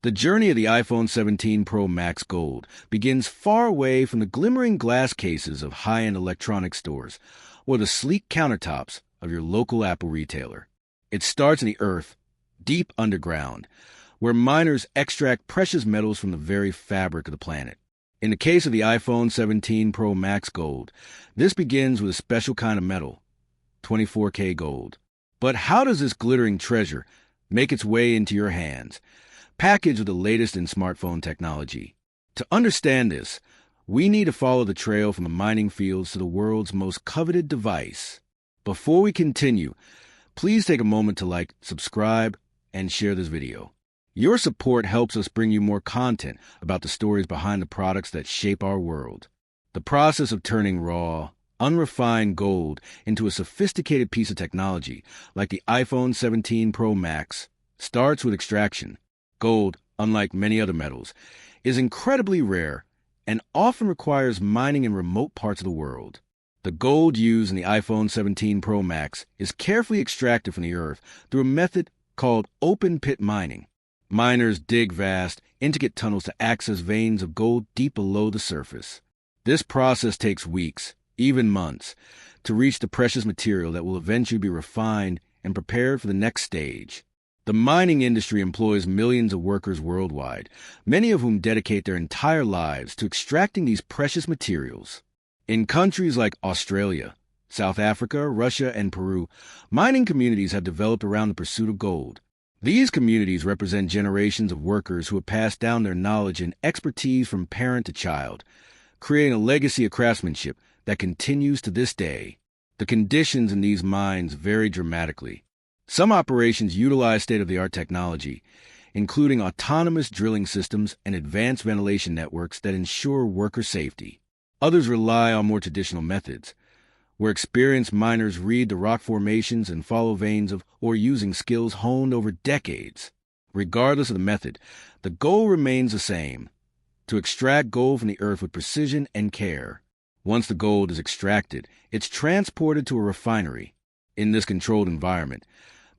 The journey of the iPhone 17 Pro Max Gold begins far away from the glimmering glass cases of high-end electronics stores or the sleek countertops of your local Apple retailer. It starts in the earth, deep underground, where miners extract precious metals from the very fabric of the planet. In the case of the iPhone 17 Pro Max Gold, this begins with a special kind of metal, 24K gold. But how does this glittering treasure make its way into your hands, packaged with the latest in smartphone technology? To understand this, we need to follow the trail from the mining fields to the world's most coveted device. Before we continue, please take a moment to like, subscribe, and share this video. Your support helps us bring you more content about the stories behind the products that shape our world. The process of turning raw, unrefined gold into a sophisticated piece of technology, like the iPhone 17 Pro Max, starts with extraction. Gold, unlike many other metals, is incredibly rare and often requires mining in remote parts of the world. The gold used in the iPhone 17 Pro Max is carefully extracted from the earth through a method called open-pit mining. Miners dig vast, intricate tunnels to access veins of gold deep below the surface. This process takes weeks, even months, to reach the precious material that will eventually be refined and prepared for the next stage. The mining industry employs millions of workers worldwide, many of whom dedicate their entire lives to extracting these precious materials. In countries like Australia, South Africa, Russia, and Peru, mining communities have developed around the pursuit of gold. These communities represent generations of workers who have passed down their knowledge and expertise from parent to child, creating a legacy of craftsmanship that continues to this day. The conditions in these mines vary dramatically. Some operations utilize state-of-the-art technology, including autonomous drilling systems and advanced ventilation networks that ensure worker safety. Others rely on more traditional methods, where experienced miners read the rock formations and follow veins or using skills honed over decades. Regardless of the method, the goal remains the same: to extract gold from the earth with precision and care. Once the gold is extracted, it's transported to a refinery. In this controlled environment,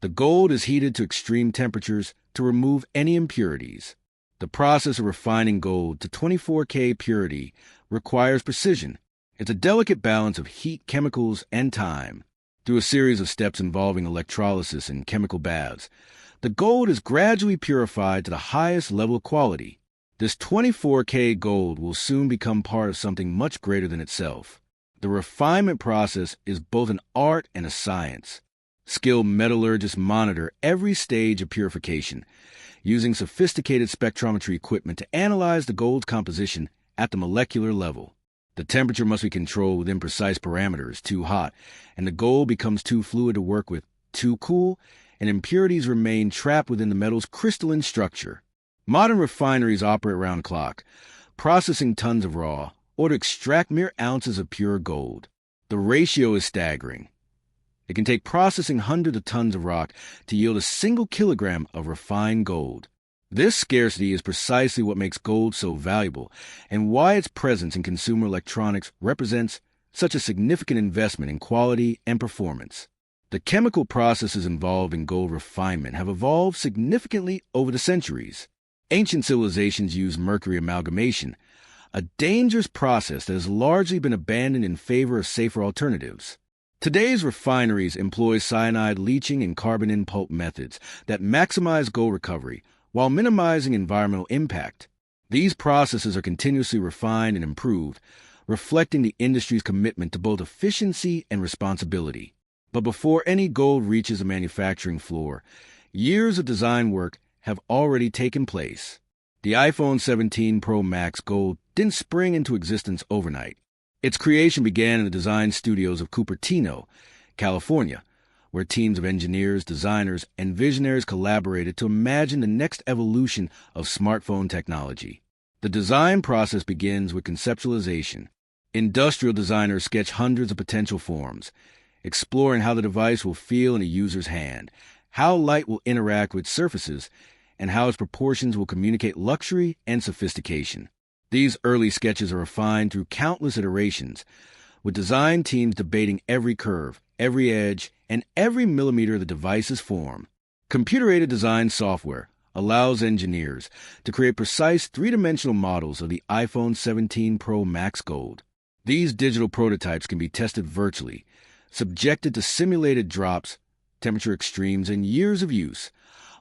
the gold is heated to extreme temperatures to remove any impurities. The process of refining gold to 24K purity requires precision. It's a delicate balance of heat, chemicals, and time. Through a series of steps involving electrolysis and chemical baths, the gold is gradually purified to the highest level of quality. This 24K gold will soon become part of something much greater than itself. The refinement process is both an art and a science. Skilled metallurgists monitor every stage of purification, using sophisticated spectrometry equipment to analyze the gold's composition at the molecular level. The temperature must be controlled within precise parameters. Too hot, and the gold becomes too fluid to work with. Too cool, and impurities remain trapped within the metal's crystalline structure. Modern refineries operate around the clock, processing tons of raw, or to extract mere ounces of pure gold. The ratio is staggering. It can take processing hundreds of tons of rock to yield a single kilogram of refined gold. This scarcity is precisely what makes gold so valuable and why its presence in consumer electronics represents such a significant investment in quality and performance. The chemical processes involved in gold refinement have evolved significantly over the centuries. Ancient civilizations used mercury amalgamation, a dangerous process that has largely been abandoned in favor of safer alternatives. Today's refineries employ cyanide leaching and carbon in pulp methods that maximize gold recovery while minimizing environmental impact. These processes are continuously refined and improved, reflecting the industry's commitment to both efficiency and responsibility. But before any gold reaches a manufacturing floor, years of design work have already taken place. The iPhone 17 Pro Max Gold didn't spring into existence overnight. Its creation began in the design studios of Cupertino, California, where teams of engineers, designers, and visionaries collaborated to imagine the next evolution of smartphone technology. The design process begins with conceptualization. Industrial designers sketch hundreds of potential forms, exploring how the device will feel in a user's hand, how light will interact with surfaces, and how its proportions will communicate luxury and sophistication. These early sketches are refined through countless iterations, with design teams debating every curve, every edge, and every millimeter of the device's form. Computer-aided design software, allows engineers to create precise three-dimensional models of the iPhone 17 Pro Max Gold. These digital prototypes can be tested virtually, subjected to simulated drops, temperature extremes, and years of use,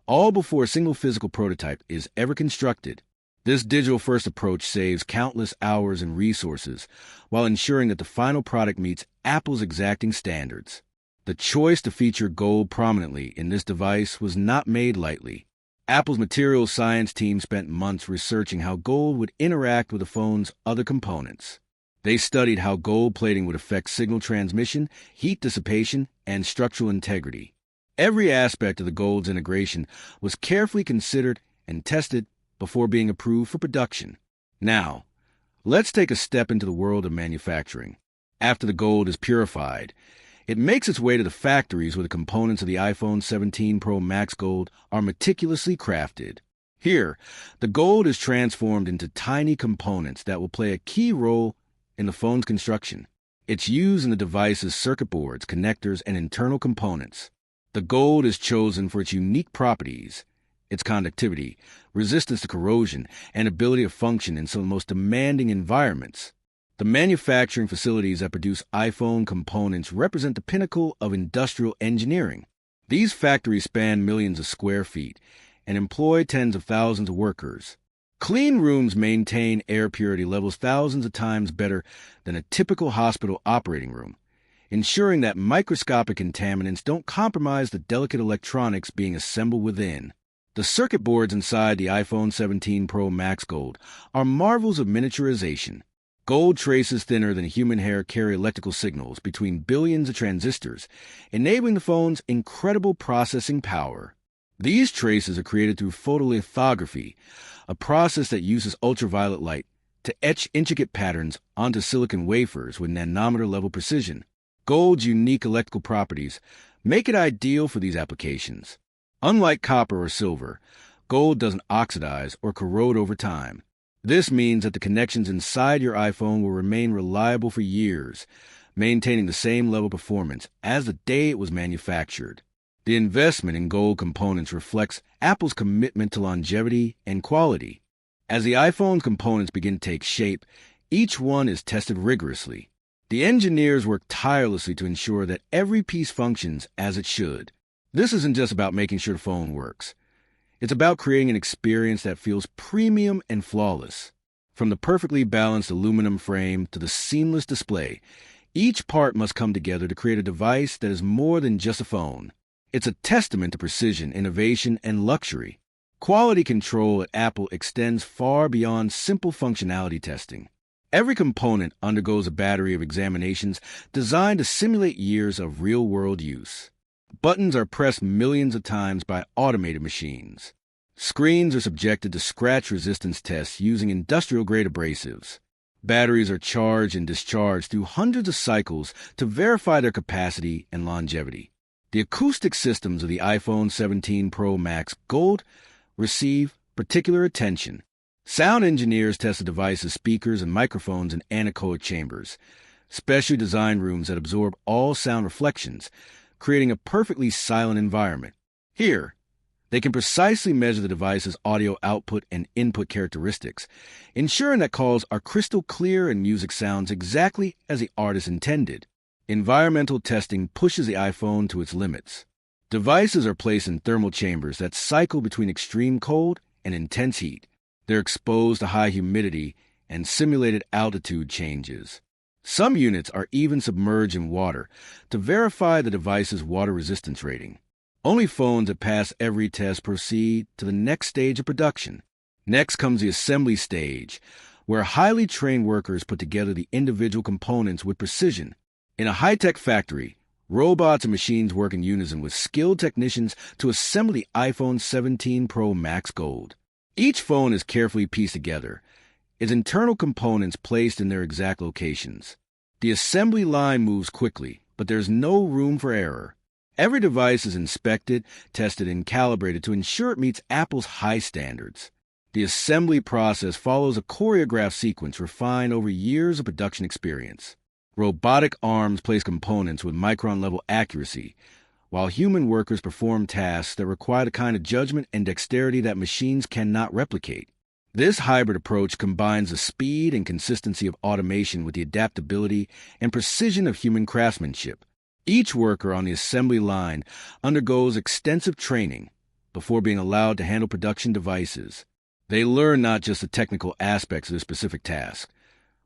all before a single physical prototype is ever constructed. This digital-first approach saves countless hours and resources while ensuring that the final product meets Apple's exacting standards. The choice to feature gold prominently in this device was not made lightly. Apple's materials science team spent months researching how gold would interact with the phone's other components. They studied how gold plating would affect signal transmission, heat dissipation, and structural integrity. Every aspect of the gold's integration was carefully considered and tested before being approved for production. Now, let's take a step into the world of manufacturing. After the gold is purified, it makes its way to the factories where the components of the iPhone 17 Pro Max Gold are meticulously crafted. Here, the gold is transformed into tiny components that will play a key role in the phone's construction. It's used in the device's circuit boards, connectors, and internal components. The gold is chosen for its unique properties, its conductivity, resistance to corrosion, and ability to function in some of the most demanding environments. The manufacturing facilities that produce iPhone components represent the pinnacle of industrial engineering. These factories span millions of square feet and employ tens of thousands of workers. Clean rooms maintain air purity levels thousands of times better than a typical hospital operating room, ensuring that microscopic contaminants don't compromise the delicate electronics being assembled within. The circuit boards inside the iPhone 17 Pro Max Gold are marvels of miniaturization. Gold traces thinner than human hair carry electrical signals between billions of transistors, enabling the phone's incredible processing power. These traces are created through photolithography, a process that uses ultraviolet light to etch intricate patterns onto silicon wafers with nanometer-level precision. Gold's unique electrical properties make it ideal for these applications. Unlike copper or silver, gold doesn't oxidize or corrode over time. This means that the connections inside your iPhone will remain reliable for years, maintaining the same level of performance as the day it was manufactured. The investment in gold components reflects Apple's commitment to longevity and quality. As the iPhone's components begin to take shape, each one is tested rigorously. The engineers work tirelessly to ensure that every piece functions as it should. This isn't just about making sure the phone works. It's about creating an experience that feels premium and flawless. From the perfectly balanced aluminum frame to the seamless display, each part must come together to create a device that is more than just a phone. It's a testament to precision, innovation, and luxury. Quality control at Apple extends far beyond simple functionality testing. Every component undergoes a battery of examinations designed to simulate years of real-world use. Buttons are pressed millions of times by automated machines. Screens are subjected to scratch resistance tests using industrial-grade abrasives. Batteries are charged and discharged through hundreds of cycles to verify their capacity and longevity. The acoustic systems of the iPhone 17 Pro Max Gold receive particular attention. Sound engineers test the device's speakers and microphones in anechoic chambers, specially designed rooms that absorb all sound reflections, creating a perfectly silent environment. Here, they can precisely measure the device's audio output and input characteristics, ensuring that calls are crystal clear and music sounds exactly as the artist intended. Environmental testing pushes the iPhone to its limits. Devices are placed in thermal chambers that cycle between extreme cold and intense heat. They're exposed to high humidity and simulated altitude changes. Some units are even submerged in water to verify the device's water resistance rating. Only phones that pass every test proceed to the next stage of production. Next comes the assembly stage, where highly trained workers put together the individual components with precision. In a high-tech factory, robots and machines work in unison with skilled technicians to assemble the iPhone 17 Pro Max Gold. Each phone is carefully pieced together, its internal components placed in their exact locations. The assembly line moves quickly, but there's no room for error. Every device is inspected, tested, and calibrated to ensure it meets Apple's high standards. The assembly process follows a choreographed sequence refined over years of production experience. Robotic arms place components with micron-level accuracy, while human workers perform tasks that require the kind of judgment and dexterity that machines cannot replicate. This hybrid approach combines the speed and consistency of automation with the adaptability and precision of human craftsmanship. Each worker on the assembly line undergoes extensive training before being allowed to handle production devices. They learn not just the technical aspects of their specific task,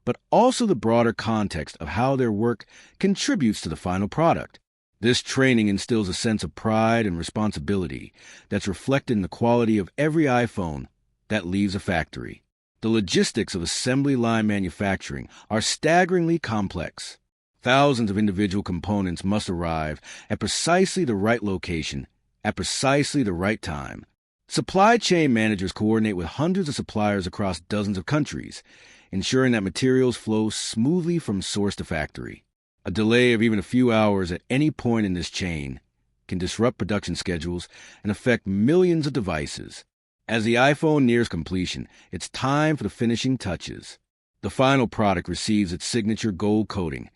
but also the broader context of how their work contributes to the final product. This training instills a sense of pride and responsibility that's reflected in the quality of every iPhone that leaves a factory. The logistics of assembly line manufacturing are staggeringly complex. Thousands of individual components must arrive at precisely the right location at precisely the right time. Supply chain managers coordinate with hundreds of suppliers across dozens of countries, ensuring that materials flow smoothly from source to factory. A delay of even a few hours at any point in this chain can disrupt production schedules and affect millions of devices. As the iPhone nears completion, it's time for the finishing touches. The final product receives its signature gold coating,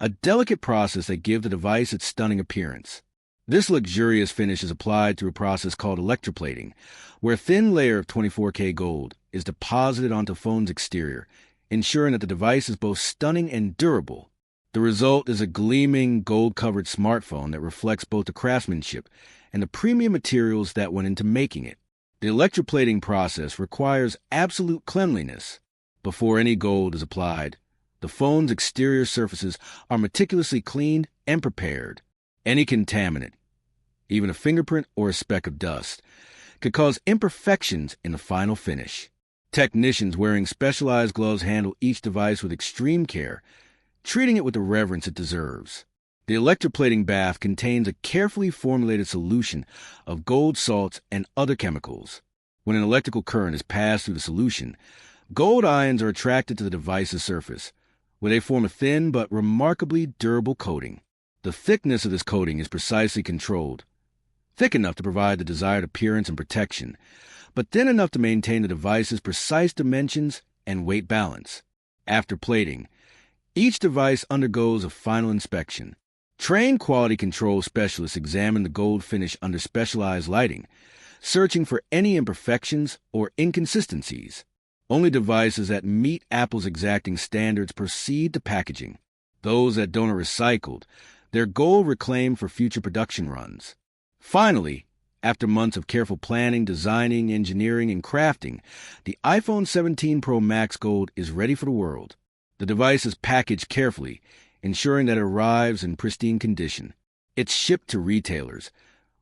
a delicate process that gives the device its stunning appearance. This luxurious finish is applied through a process called electroplating, where a thin layer of 24K gold is deposited onto the phone's exterior, ensuring that the device is both stunning and durable. The result is a gleaming, gold-covered smartphone that reflects both the craftsmanship and the premium materials that went into making it. The electroplating process requires absolute cleanliness. Before any gold is applied, the phone's exterior surfaces are meticulously cleaned and prepared. Any contaminant, even a fingerprint or a speck of dust, could cause imperfections in the final finish. Technicians wearing specialized gloves handle each device with extreme care, treating it with the reverence it deserves. The electroplating bath contains a carefully formulated solution of gold salts and other chemicals. When an electrical current is passed through the solution, gold ions are attracted to the device's surface, where they form a thin but remarkably durable coating. The thickness of this coating is precisely controlled, thick enough to provide the desired appearance and protection, but thin enough to maintain the device's precise dimensions and weight balance. After plating, each device undergoes a final inspection. Trained quality control specialists examine the gold finish under specialized lighting, searching for any imperfections or inconsistencies. Only devices that meet Apple's exacting standards proceed to packaging. Those that don't are recycled, their gold reclaimed for future production runs. Finally, after months of careful planning, designing, engineering, and crafting, the iPhone 17 Pro Max Gold is ready for the world. The device is packaged carefully, ensuring that it arrives in pristine condition. It's shipped to retailers,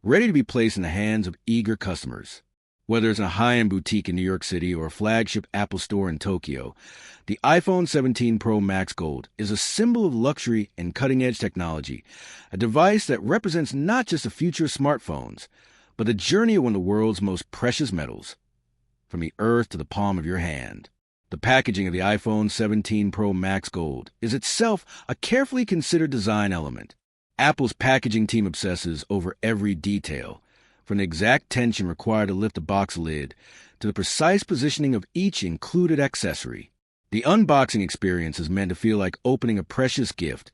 ready to be placed in the hands of eager customers. Whether it's in a high-end boutique in New York City or a flagship Apple store in Tokyo, the iPhone 17 Pro Max Gold is a symbol of luxury and cutting-edge technology, a device that represents not just the future of smartphones, but the journey of one of the world's most precious metals, from the earth to the palm of your hand. The packaging of the iPhone 17 Pro Max Gold is itself a carefully considered design element. Apple's packaging team obsesses over every detail, from the exact tension required to lift the box lid to the precise positioning of each included accessory. The unboxing experience is meant to feel like opening a precious gift,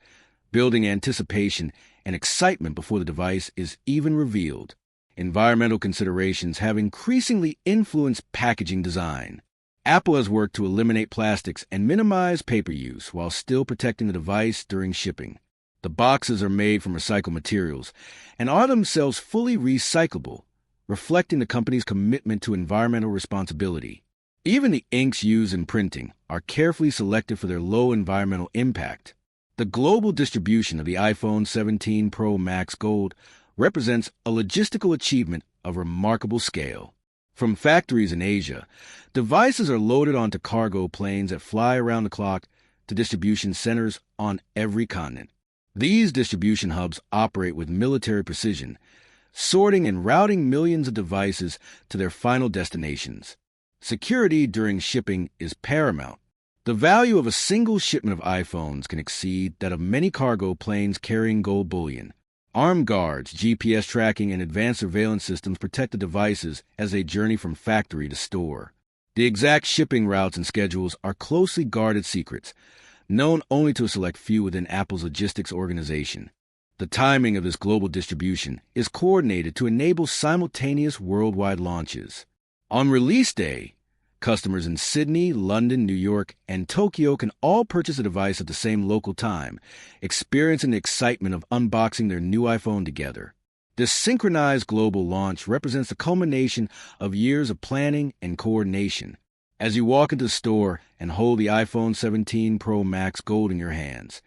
building anticipation and excitement before the device is even revealed. Environmental considerations have increasingly influenced packaging design. Apple has worked to eliminate plastics and minimize paper use while still protecting the device during shipping. The boxes are made from recycled materials and are themselves fully recyclable, reflecting the company's commitment to environmental responsibility. Even the inks used in printing are carefully selected for their low environmental impact. The global distribution of the iPhone 17 Pro Max Gold represents a logistical achievement of remarkable scale. From factories in Asia, devices are loaded onto cargo planes that fly around the clock to distribution centers on every continent. These distribution hubs operate with military precision, sorting and routing millions of devices to their final destinations. Security during shipping is paramount. The value of a single shipment of iPhones can exceed that of many cargo planes carrying gold bullion. Armed guards, GPS tracking, and advanced surveillance systems protect the devices as they journey from factory to store. The exact shipping routes and schedules are closely guarded secrets, known only to a select few within Apple's logistics organization. The timing of this global distribution is coordinated to enable simultaneous worldwide launches. On release day, customers in Sydney, London, New York, and Tokyo can all purchase a device at the same local time, experiencing the excitement of unboxing their new iPhone together. This synchronized global launch represents the culmination of years of planning and coordination. As you walk into the store and hold the iPhone 17 Pro Max Gold in your hands,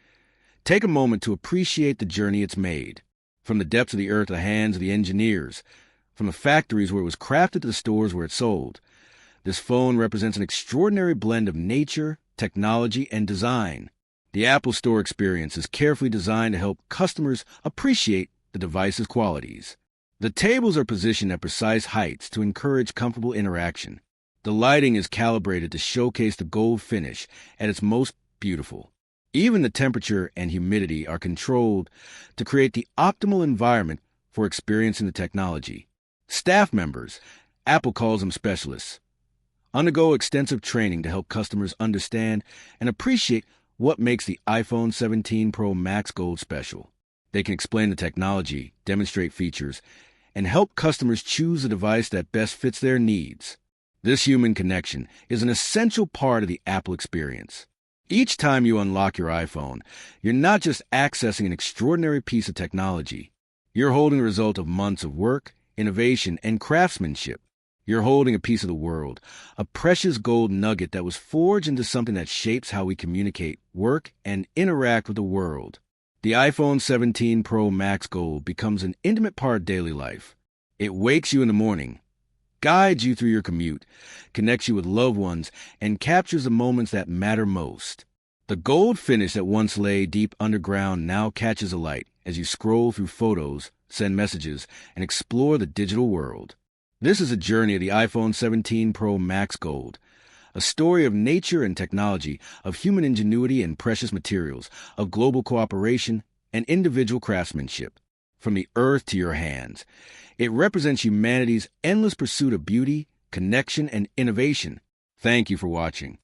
take a moment to appreciate the journey it's made. From the depths of the earth to the hands of the engineers, from the factories where it was crafted to the stores where it sold, this phone represents an extraordinary blend of nature, technology, and design. The Apple Store experience is carefully designed to help customers appreciate the device's qualities. The tables are positioned at precise heights to encourage comfortable interaction. The lighting is calibrated to showcase the gold finish at its most beautiful. Even the temperature and humidity are controlled to create the optimal environment for experiencing the technology. Staff members, Apple calls them specialists, undergo extensive training to help customers understand and appreciate what makes the iPhone 17 Pro Max Gold special. They can explain the technology, demonstrate features, and help customers choose a device that best fits their needs. This human connection is an essential part of the Apple experience. Each time you unlock your iPhone, you're not just accessing an extraordinary piece of technology. You're holding the result of months of work, innovation, and craftsmanship. You're holding a piece of the world, a precious gold nugget that was forged into something that shapes how we communicate, work, and interact with the world. The iPhone 17 Pro Max Gold becomes an intimate part of daily life. It wakes you in the morning, guides you through your commute, connects you with loved ones, and captures the moments that matter most. The gold finish that once lay deep underground now catches a light as you scroll through photos, send messages, and explore the digital world. This is a journey of the iPhone 17 Pro Max Gold, a story of nature and technology, of human ingenuity and precious materials, of global cooperation and individual craftsmanship. From the earth to your hands, it represents humanity's endless pursuit of beauty, connection, and innovation. Thank you for watching.